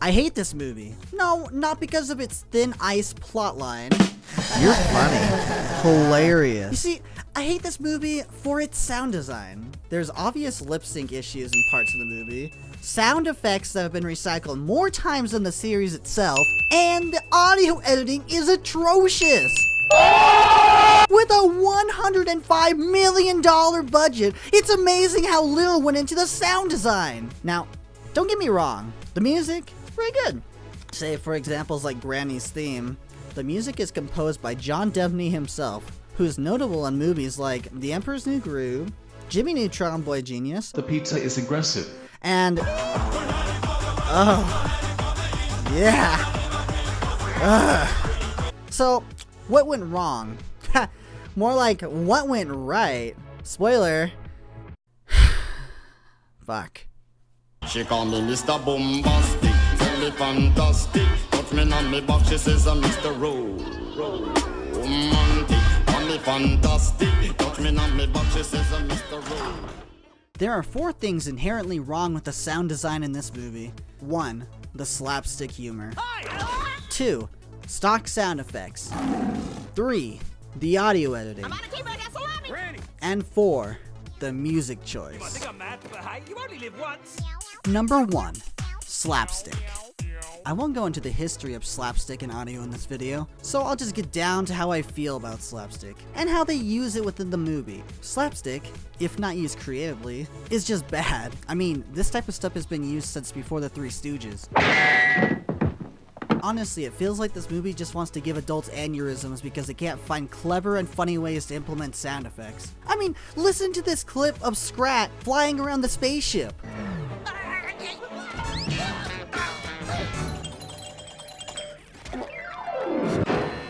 I hate this movie. No, not because of its thin ice plotline. You're funny. Hilarious. You see, I hate this movie for its sound design. There's obvious lip sync issues in parts of the movie, sound effects that have been recycled more times than the series itself, and the audio editing is atrocious. With a $105 million budget, it's amazing how little went into the sound design. Now, don't get me wrong, the music, pretty good. Say for examples like Granny's theme, the music is composed by John Debney himself, who's notable in movies like The Emperor's New Groove, Jimmy Neutron Boy Genius, The pizza is aggressive. and oh yeah. So what went wrong? More like what went right. Spoiler. Fuck. She call me Mr. Bombastic, tell me fantastic. Touch me on me back, she says I'm Mr. Romantic. Call me fantastic, touch me on me back, she says I'm Mr. Romantic. There are 4 things inherently wrong with the sound design in this movie. 1. The slapstick humor. 2. Stock sound effects. 3. The audio editing. And 4. The music choice. Number 1. Slapstick. I won't go into the history of slapstick and audio in this video, so I'll just get down to how I feel about slapstick, and how they use it within the movie. Slapstick, if not used creatively, is just bad. I mean, this type of stuff has been used since before the Three Stooges. Honestly, it feels like this movie just wants to give adults aneurysms because they can't find clever and funny ways to implement sound effects. I mean, listen to this clip of Scrat flying around the spaceship.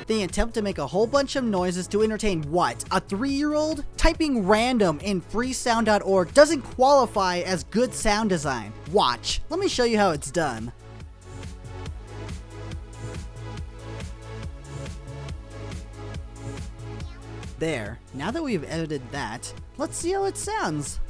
They attempt to make a whole bunch of noises to entertain what? A 3-year-old? Typing random in freesound.org doesn't qualify as good sound design. Watch. Let me show you how it's done. There. Now that we've edited that, let's see how it sounds.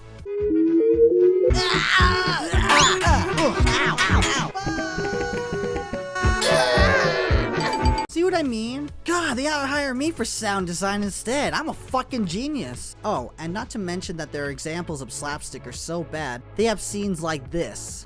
See what I mean? God, they ought to hire me for sound design instead. I'm a fucking genius. Oh, and not to mention that their examples of slapstick are so bad, they have scenes like this.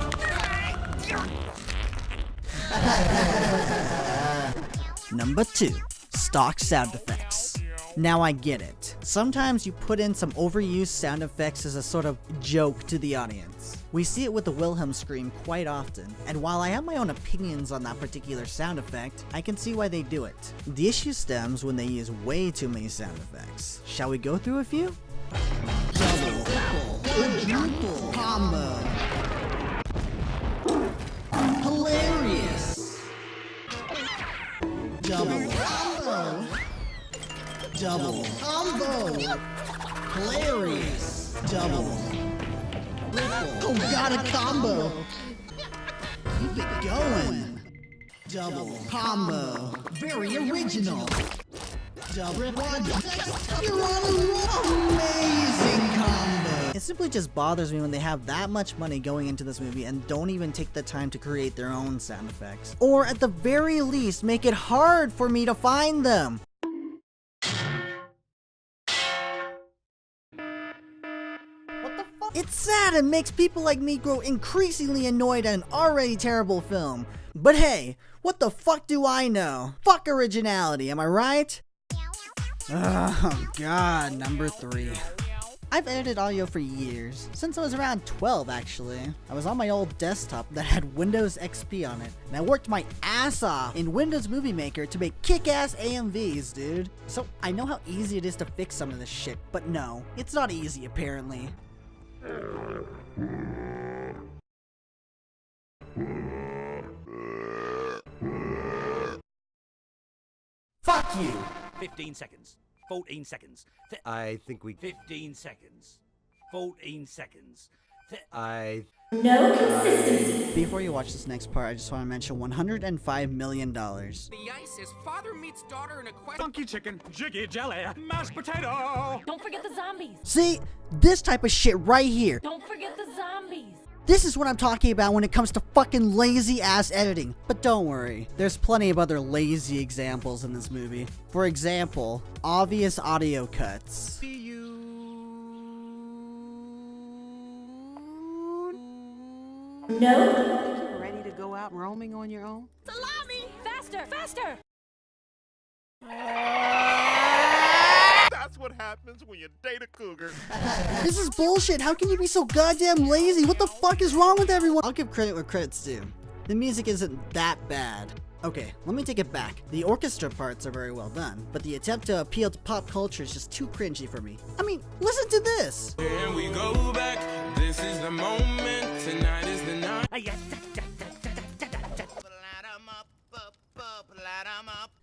Number 2. Stock sound effects. Now I get it. Sometimes you put in some overused sound effects as a sort of joke to the audience. We see it with the Wilhelm scream quite often, and while I have my own opinions on that particular sound effect, I can see why they do it. The issue stems when they use way too many sound effects. Shall we go through a few? Double, quadruple, combo. Hilarious. Double combo. Double combo. Hilarious. Double. Oh, got a combo. Keep it going. Double combo. Very original. Double quad. You're on a roll. Amazing combo. It simply just bothers me when they have that much money going into this movie and don't even take the time to create their own sound effects. Or at the very least, make it hard for me to find them. It's sad and makes people like me grow increasingly annoyed at an already terrible film. But hey, what the fuck do I know? Fuck originality, am I right? Oh god, number 3. I've edited audio for years, since I was around 12 actually. I was on my old desktop that had Windows XP on it, and I worked my ass off in Windows Movie Maker to make kick-ass AMVs, dude. So I know how easy it is to fix some of this shit, but no, it's not easy apparently. Fuck you! 15 seconds. 14 seconds. I think we... 15 seconds. 14 seconds. No consistency. Before you watch this next part, I just want to mention $105 million. The ice is father meets daughter in a question. Funky chicken, jiggy jelly, mashed potato. Don't forget the zombies. See? This type of shit right here. Don't forget the zombies. This is what I'm talking about when it comes to fucking lazy ass editing. But don't worry, there's plenty of other lazy examples in this movie. For example, obvious audio cuts. No. Ready to go out roaming on your own? Salami! Faster! Faster! That's what happens when you date a cougar. This is bullshit. How can you be so goddamn lazy? What the fuck is wrong with everyone? I'll give credit where credit's due. The music isn't that bad. Okay, let me take it back. The orchestra parts are very well done, but the attempt to appeal to pop culture is just too cringy for me. I mean, listen to this. Here we go back. This is the moment. Tonight is the night.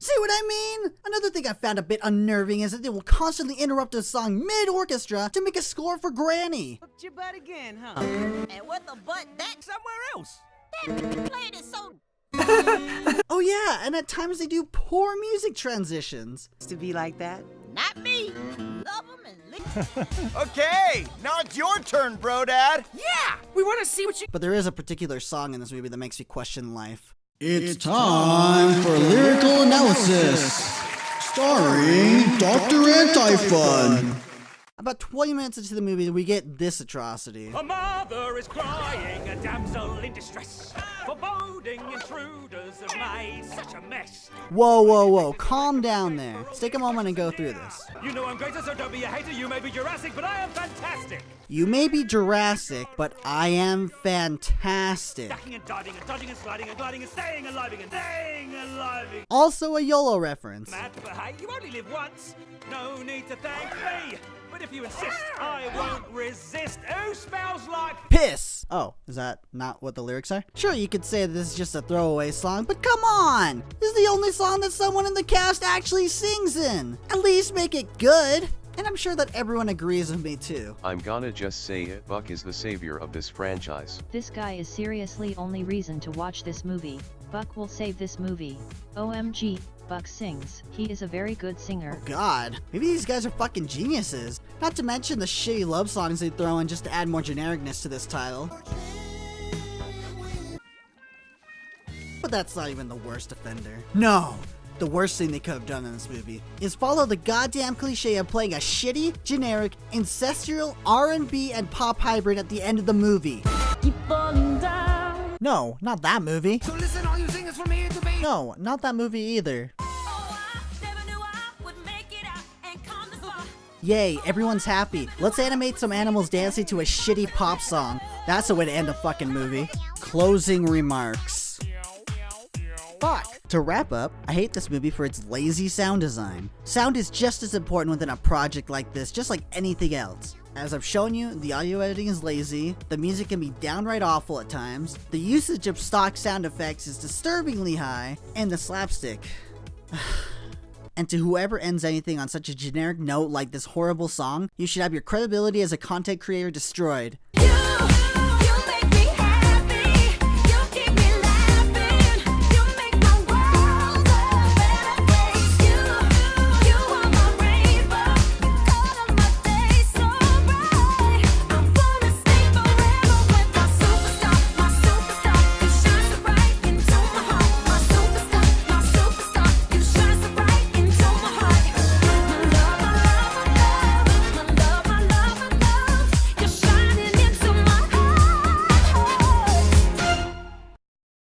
See what I mean? Another thing I found a bit unnerving is that they will constantly interrupt a song mid-orchestra to make a score for Granny. Hooked your butt again, huh? And what the butt that Somewhere else. played is so Oh yeah, and at times they do poor music transitions. To be like that? not me. Love 'em and lick. Okay, now it's your turn, bro dad. Yeah! We want to see what you. But there is a particular song in this movie that makes me question life. It's time for Lyrical Analysis, starring Dr. Antifun. About 20 minutes into the movie, we get this atrocity. A mother is crying, a damsel in distress. Foreboding intruders have made such a mess. Whoa, whoa, whoa, calm down there. Let's take a moment and go through this. You know I'm greater, so don't be a hater. You may be Jurassic, but I am fantastic. You may be Jurassic, but I am fantastic. Ducking and diving and dodging and sliding and gliding and staying alive and staying alive. Also a YOLO reference. Mad, but hey, you only live once. No need to thank me. But if you insist, I won't resist. Who smells like Piss! Oh, is that not what the lyrics are? Sure, you could say this is just a throwaway song, but come on! This is the only song that someone in the cast actually sings in. At least make it good. And I'm sure that everyone agrees with me too. I'm gonna just say it, Buck is the savior of this franchise. This guy is seriously only reason to watch this movie. Buck will save this movie. OMG, Buck sings. He is a very good singer. Oh god, maybe these guys are fucking geniuses. Not to mention the shitty love songs they throw in just to add more genericness to this title. But that's not even the worst offender. No! The worst thing they could have done in this movie is follow the goddamn cliche of playing a shitty, generic, incestual R&B and pop hybrid at the end of the movie. No, not that movie. So listen, all you singers from here to be. No, not that movie either. Yay, everyone's happy. Let's animate some animals dancing to a shitty pop song. That's the way to end a fucking movie. Closing remarks. Fuck. To wrap up, I hate this movie for its lazy sound design. Sound is just as important within a project like this, just like anything else. As I've shown you, the audio editing is lazy, the music can be downright awful at times, the usage of stock sound effects is disturbingly high, and the slapstick. And to whoever ends anything on such a generic note like this horrible song, you should have your credibility as a content creator destroyed.